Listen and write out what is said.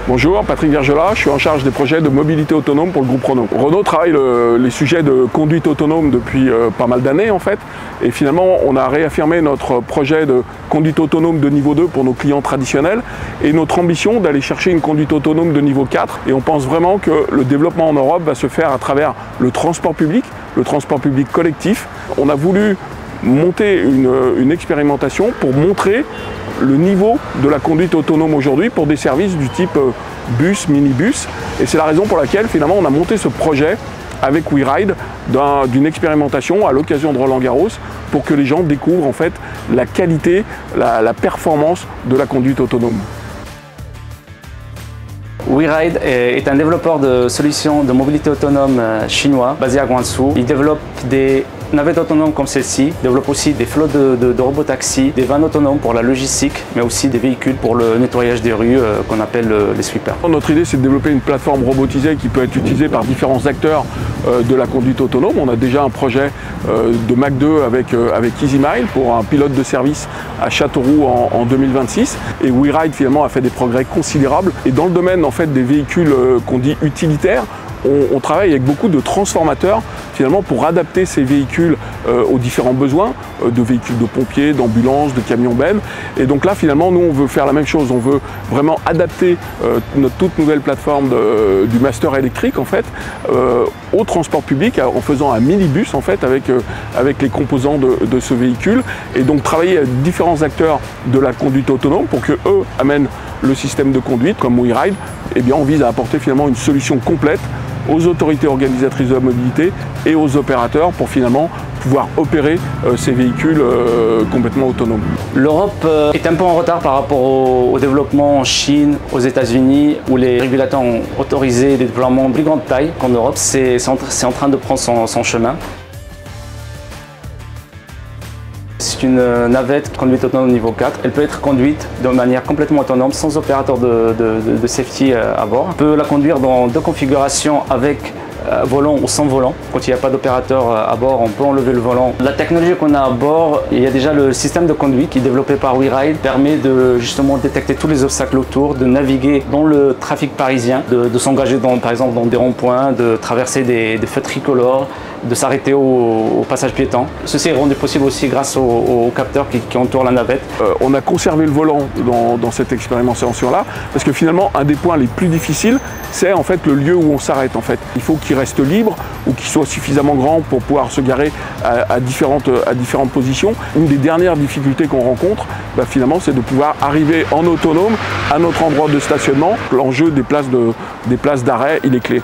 Bonjour, Patrick Vergelat, je suis en charge des projets de mobilité autonome pour le groupe Renault. Renault travaille les sujets de conduite autonome depuis pas mal d'années en fait. Et finalement, on a réaffirmé notre projet de conduite autonome de niveau 2 pour nos clients traditionnels et notre ambition d'aller chercher une conduite autonome de niveau 4. Et on pense vraiment que le développement en Europe va se faire à travers le transport public collectif. On a voulu monter une expérimentation pour montrer le niveau de la conduite autonome aujourd'hui pour des services du type bus, minibus. Et c'est la raison pour laquelle finalement on a monté ce projet avec WeRide d'une expérimentation à l'occasion de Roland-Garros pour que les gens découvrent en fait la qualité, la performance de la conduite autonome. WeRide est un développeur de solutions de mobilité autonome chinois basé à Guangzhou. Il développe des navettes autonomes comme celle-ci, développe aussi des flottes de robotaxis, des vannes autonomes pour la logistique, mais aussi des véhicules pour le nettoyage des rues qu'on appelle les sweepers. Notre idée, c'est de développer une plateforme robotisée qui peut être utilisée par différents acteurs de la conduite autonome. On a déjà un projet de Mach 2 avec EasyMile pour un pilote de service à Châteauroux en 2026. Et WeRide finalement a fait des progrès considérables. Et dans le domaine en fait des véhicules qu'on dit utilitaires, on travaille avec beaucoup de transformateurs finalement pour adapter ces véhicules aux différents besoins de véhicules de pompiers, d'ambulances, de camions bennes. Et donc là finalement nous on veut faire la même chose, on veut vraiment adapter notre toute nouvelle plateforme du master électrique en fait au transport public en faisant un minibus en fait avec les composants de ce véhicule et donc travailler avec différents acteurs de la conduite autonome pour que eux amènent le système de conduite comme WeRide. Eh bien on vise à apporter finalement une solution complète aux autorités organisatrices de la mobilité et aux opérateurs pour finalement pouvoir opérer ces véhicules complètement autonomes. L'Europe est un peu en retard par rapport au développement en Chine, aux États-Unis, où les régulateurs ont autorisé des déploiements de plus grande taille qu'en Europe. C'est en train de prendre son chemin. C'est une navette conduite autonome niveau 4. Elle peut être conduite de manière complètement autonome, sans opérateur de safety à bord. On peut la conduire dans deux configurations avec volant ou sans volant. Quand il n'y a pas d'opérateur à bord, on peut enlever le volant. La technologie qu'on a à bord, il y a déjà le système de conduite qui est développé par WeRide, permet de justement détecter tous les obstacles autour, de naviguer dans le trafic parisien, de s'engager par exemple dans des ronds-points, de traverser des feux tricolores, de s'arrêter au passage piéton. Ceci est rendu possible aussi grâce aux capteurs qui entourent la navette. On a conservé le volant dans cette expérimentation-là, parce que finalement, un des points les plus difficiles, c'est en fait le lieu où on s'arrête. En fait, il faut qu'il reste libre ou qu'il soit suffisamment grand pour pouvoir se garer à différentes positions. Une des dernières difficultés qu'on rencontre, finalement, c'est de pouvoir arriver en autonome à notre endroit de stationnement. L'enjeu des places d'arrêt, il est clé.